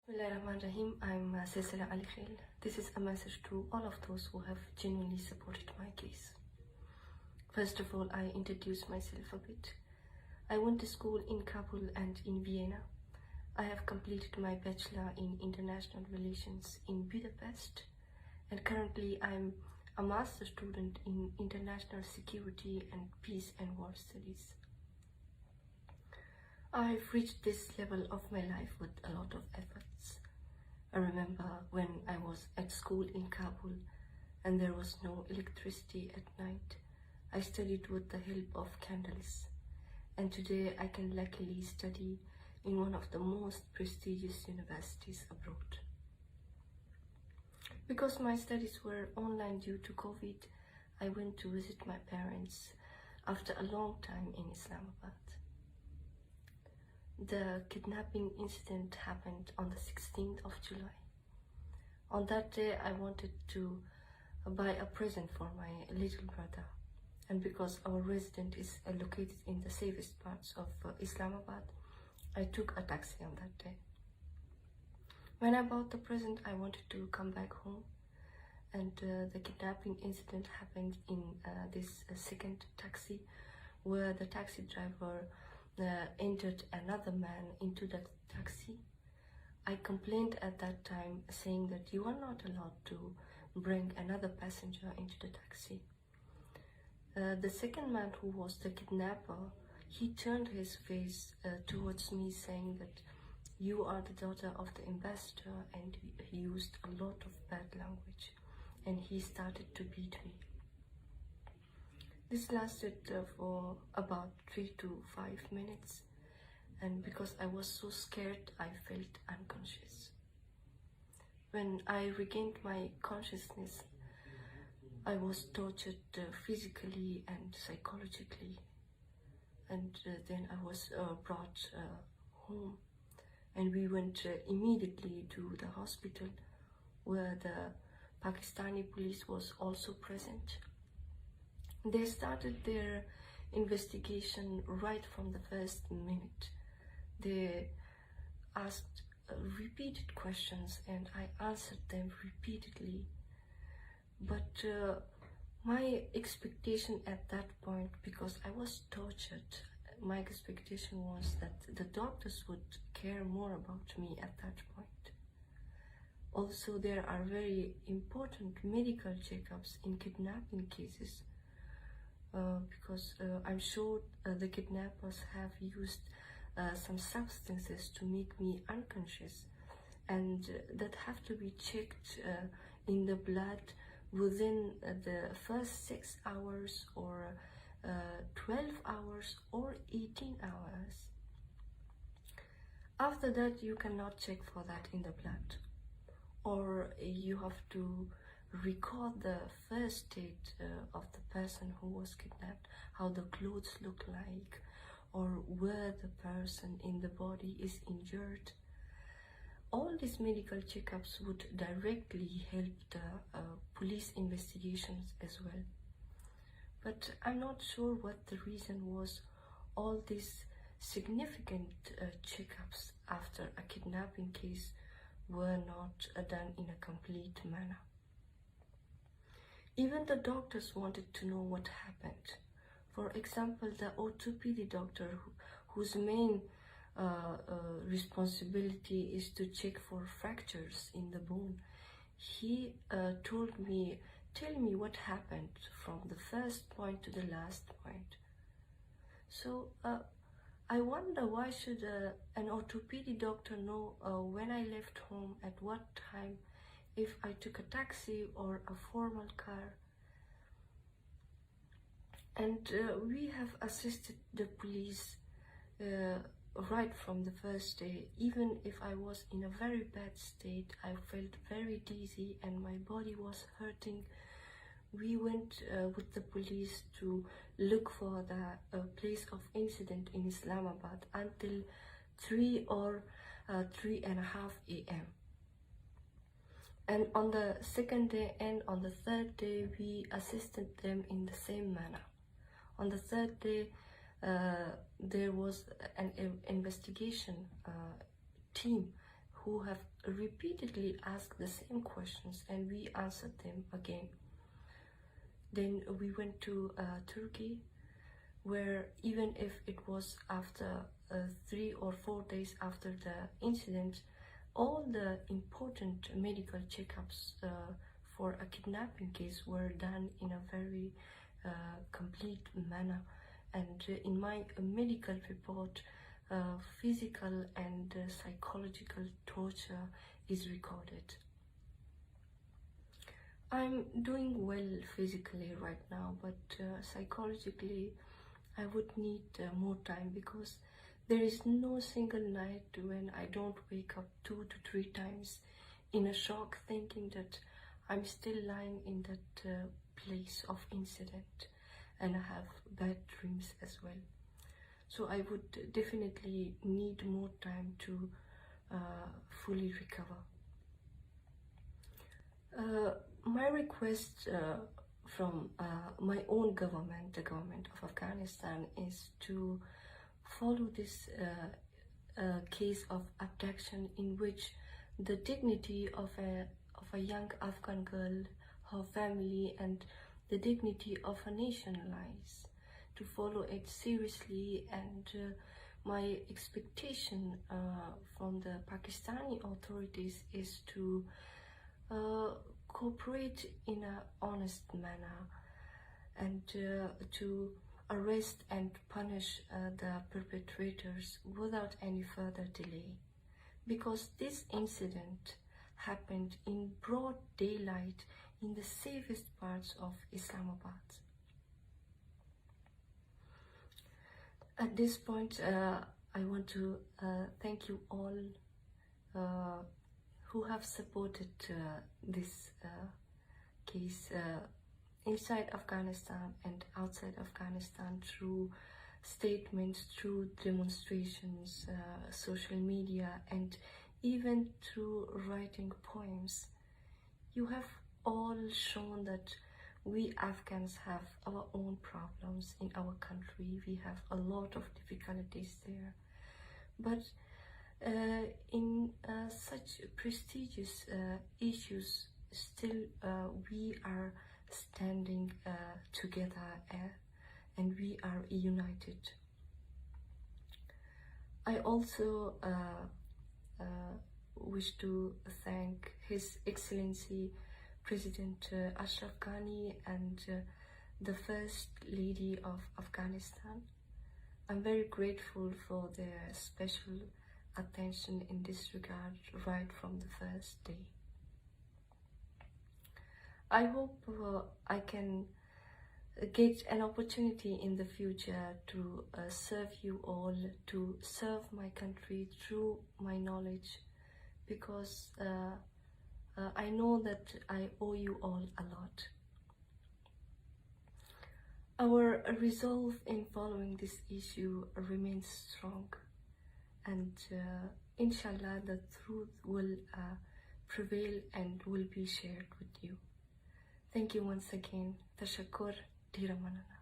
Bismillahirrahmanirrahim. I'm Selsela Alikhil. This is a message to all of those who have genuinely supported my case. First of all, I introduce myself a bit. I went to school in Kabul and in Vienna. I have completed my bachelor in international relations in Budapest, and currently I'm a master student in international security and peace and war studies. I've reached this level of my life with a lot of efforts. I remember when I was at school in Kabul and there was no electricity at night. I studied with the help of candles, and today I can luckily study in one of the most prestigious universities abroad. Because my studies were online due to COVID, I went to visit my parents after a long time in Islamabad. The kidnapping incident happened on the 16th of July. On that day, I wanted to buy a present for my little brother. And because our residence is located in the safest parts of Islamabad, I took a taxi on that day. When I bought the present, I wanted to come back home. And the kidnapping incident happened in this second taxi, where the taxi driver entered another man into the taxi. I complained at that time, saying that you are not allowed to bring another passenger into the taxi. The second man, who was the kidnapper, he turned his face towards me, saying that you are the daughter of the ambassador, and he used a lot of bad language, and he started to beat me. This lasted for about 3 to 5 minutes, and because I was so scared, I felt unconscious. When I regained my consciousness, I was tortured physically and psychologically, and then I was brought home, and we went immediately to the hospital, where the Pakistani police was also present. They started their investigation right from the first minute. They asked repeated questions, and I answered them repeatedly. But my expectation at that point, because I was tortured, my expectation was that the doctors would care more about me at that point. Also, there are very important medical checkups in kidnapping cases. Because I'm sure the kidnappers have used some substances to make me unconscious, and that have to be checked in the blood within the first 6 hours, or 12 hours, or 18 hours. After that, you cannot check for that in the blood, or you have to record the first state of the person who was kidnapped, how the clothes look like, or where the person in the body is injured. All these medical checkups would directly help the police investigations as well. But I'm not sure what the reason was. All these significant checkups after a kidnapping case were not done in a complete manner. Even the doctors wanted to know what happened. For example, the orthopedic doctor, whose main responsibility is to check for fractures in the bone, he told me, tell me what happened from the first point to the last point. So I wonder, why should an orthopedic doctor know when I left home, at what time, if I took a taxi or a formal car? And we have assisted the police right from the first day. Even if I was in a very bad state, I felt very dizzy and my body was hurting. We went with the police to look for the place of incident in Islamabad until 3 or 3:30 a.m. And on the second day and on the third day, we assisted them in the same manner. On the third day, there was an investigation team who have repeatedly asked the same questions, and we answered them again. Then we went to Turkey, where even if it was after 3 or 4 days after the incident, all the important medical checkups for a kidnapping case were done in a very complete manner. And in my medical report, physical and psychological torture is recorded. I'm doing well physically right now, but psychologically I would need more time, because there is no single night when I don't wake up 2 to 3 times in a shock, thinking that I'm still lying in that place of incident, and I have bad dreams as well. So I would definitely need more time to fully recover. My request from my own government, the government of Afghanistan, is to follow this case of abduction, in which the dignity of a young Afghan girl, her family, and the dignity of a nation lies. To follow it seriously, and my expectation from the Pakistani authorities is to cooperate in an honest manner, and to arrest and punish the perpetrators without any further delay, because this incident happened in broad daylight in the safest parts of Islamabad. At this point, I want to thank you all who have supported this case inside Afghanistan and outside Afghanistan, through statements, through demonstrations, social media, and even through writing poems. You have all shown that we Afghans have our own problems in our country. We have a lot of difficulties there. But in such prestigious issues, still we are standing together, and we are united. I also wish to thank His Excellency President Ashraf Ghani and the First Lady of Afghanistan. I'm very grateful for their special attention in this regard right from the first day. I hope I can get an opportunity in the future to serve you all, to serve my country through my knowledge, because I know that I owe you all a lot. Our resolve in following this issue remains strong, and inshallah the truth will prevail and will be shared with you. Thank you once again. Tashakkur, Dhira Manana.